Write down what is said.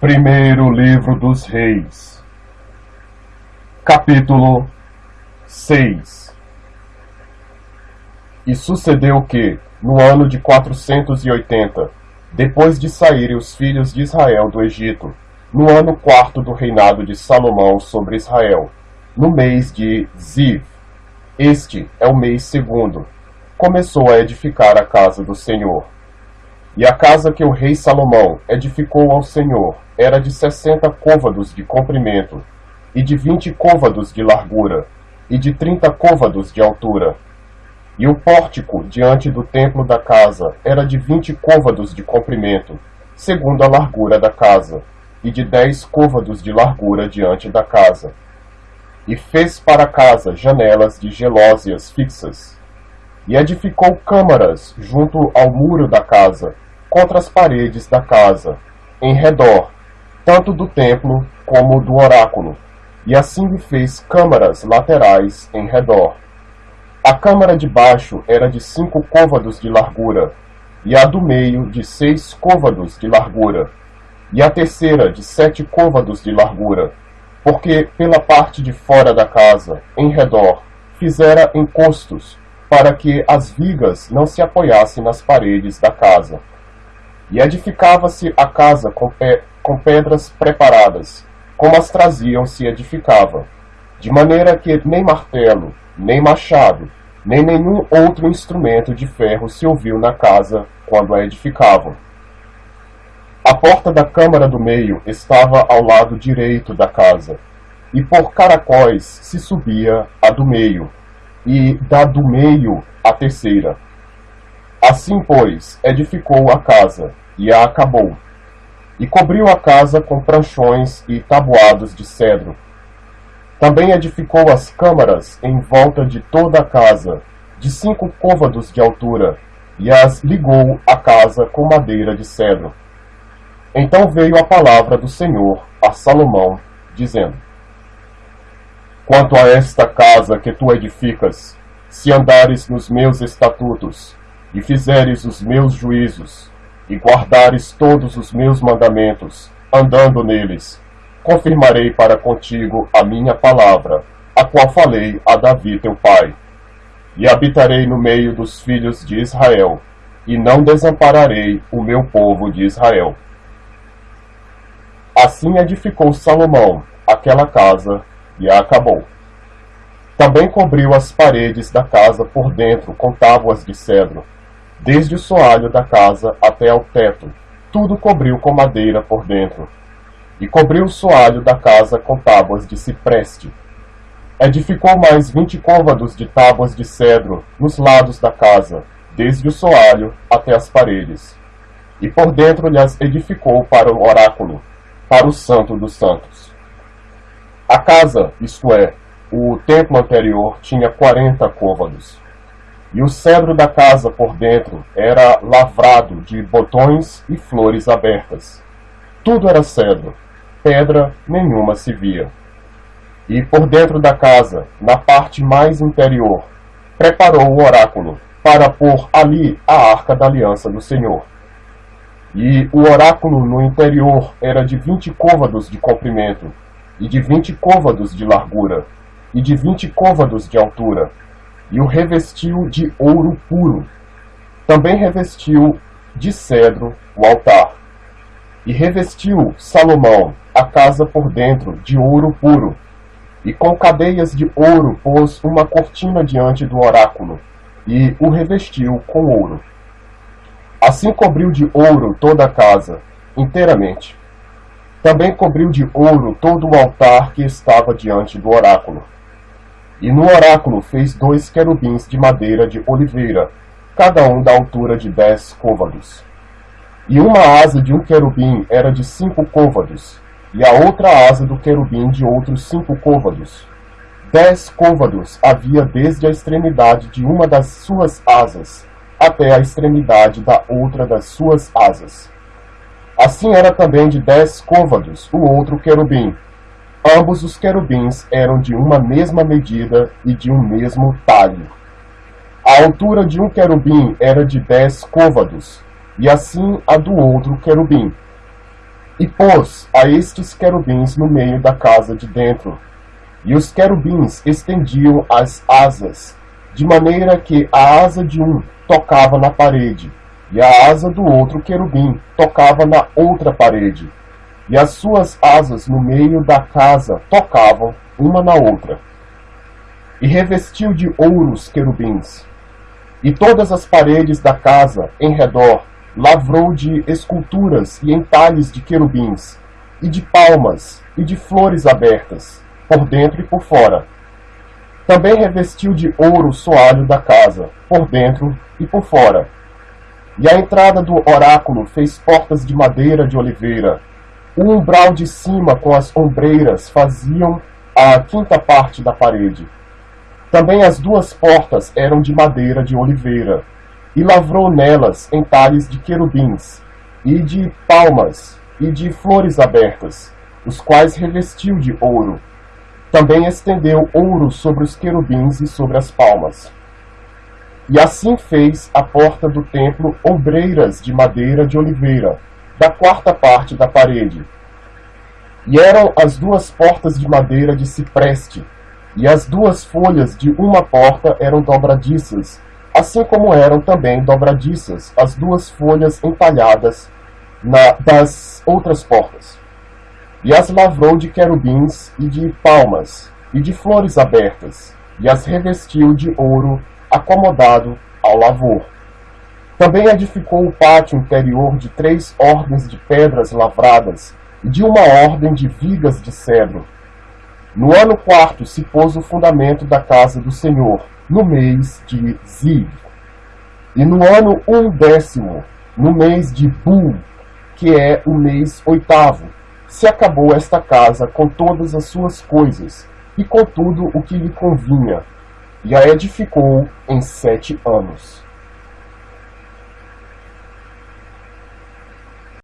Primeiro Livro dos Reis, capítulo 6. E sucedeu que, no ano de 480, depois de saírem os filhos de Israel do Egito, no ano quarto do reinado de Salomão sobre Israel, no mês de Ziv, este é o mês segundo, começou a edificar a casa do Senhor. E a casa que o rei Salomão edificou ao Senhor era de 60 côvados de comprimento, e de 20 côvados de largura, e de 30 côvados de altura. E o pórtico diante do templo da casa era de 20 côvados de comprimento, segundo a largura da casa, e de 10 côvados de largura diante da casa. E fez para a casa janelas de gelósias fixas. E edificou câmaras junto ao muro da casa, contra as paredes da casa, em redor, tanto do templo como do oráculo, e assim lhe fez câmaras laterais em redor. A câmara de baixo era de 5 côvados de largura, e a do meio de 6 côvados de largura, e a terceira de 7 côvados de largura, porque pela parte de fora da casa, em redor, fizera encostos, para que as vigas não se apoiassem nas paredes da casa. E edificava-se a casa com pedras preparadas, como as traziam se edificava, de maneira que nem martelo, nem machado, nem nenhum outro instrumento de ferro se ouviu na casa quando a edificavam. A porta da câmara do meio estava ao lado direito da casa, e por caracóis se subia a do meio, e da do meio a terceira. Assim, pois, edificou a casa, e a acabou, e cobriu a casa com pranchões e tabuados de cedro. Também edificou as câmaras em volta de toda a casa, de 5 côvados de altura, e as ligou à casa com madeira de cedro. Então veio a palavra do Senhor a Salomão, dizendo: Quanto a esta casa que tu edificas, se andares nos meus estatutos, e fizeres os meus juízos, e guardares todos os meus mandamentos, andando neles, confirmarei para contigo a minha palavra, a qual falei a Davi teu pai. E habitarei no meio dos filhos de Israel, e não desampararei o meu povo de Israel. Assim edificou Salomão aquela casa, e a acabou. Também cobriu as paredes da casa por dentro com tábuas de cedro, desde o soalho da casa até ao teto, tudo cobriu com madeira por dentro. E cobriu o soalho da casa com tábuas de cipreste. Edificou mais 20 côvados de tábuas de cedro nos lados da casa, desde o soalho até as paredes. E por dentro lhes edificou para o oráculo, para o santo dos santos. A casa, isto é, o templo anterior, tinha 40 côvados. E o cedro da casa por dentro era lavrado de botões e flores abertas. Tudo era cedro, pedra nenhuma se via. E por dentro da casa, na parte mais interior, preparou o oráculo para pôr ali a arca da aliança do Senhor. E o oráculo no interior era de 20 côvados de comprimento, e de 20 côvados de largura, e de 20 côvados de altura, e o revestiu de ouro puro. Também revestiu de cedro o altar. E revestiu Salomão a casa por dentro de ouro puro, e com cadeias de ouro pôs uma cortina diante do oráculo, e o revestiu com ouro. Assim cobriu de ouro toda a casa, inteiramente. Também cobriu de ouro todo o altar que estava diante do oráculo. E no oráculo fez 2 querubins de madeira de oliveira, cada um da altura de 10 côvados. E uma asa de um querubim era de 5 côvados, e a outra asa do querubim de outros 5 côvados. 10 côvados havia desde a extremidade de uma das suas asas, até a extremidade da outra das suas asas. Assim era também de 10 côvados o outro querubim. Ambos os querubins eram de uma mesma medida e de um mesmo talho. A altura de um querubim era de 10 côvados, e assim a do outro querubim. E pôs a estes querubins no meio da casa de dentro. E os querubins estendiam as asas, de maneira que a asa de um tocava na parede, e a asa do outro querubim tocava na outra parede, e as suas asas no meio da casa tocavam uma na outra. E revestiu de ouro os querubins, e todas as paredes da casa em redor lavrou de esculturas e entalhes de querubins, e de palmas, e de flores abertas, por dentro e por fora. Também revestiu de ouro o soalho da casa, por dentro e por fora. E a entrada do oráculo fez portas de madeira de oliveira. O umbral de cima com as ombreiras faziam a quinta parte da parede. Também as duas portas eram de madeira de oliveira, e lavrou nelas entalhes de querubins, e de palmas, e de flores abertas, os quais revestiu de ouro. Também estendeu ouro sobre os querubins e sobre as palmas. E assim fez a porta do templo ombreiras de madeira de oliveira, da quarta parte da parede. E eram as duas portas de madeira de cipreste, e as duas folhas de uma porta eram dobradiças, assim como eram também dobradiças as duas folhas entalhadas das outras portas. E as lavrou de querubins e de palmas, e de flores abertas, e as revestiu de ouro acomodado ao lavor. Também edificou o pátio interior de 3 ordens de pedras lavradas, e de uma ordem de vigas de cedro. No ano 4 se pôs o fundamento da casa do Senhor, no mês de Ziv. E no ano 11º, no mês de Bul, que é o mês 8º, se acabou esta casa com todas as suas coisas, e com tudo o que lhe convinha, e a edificou em 7 anos.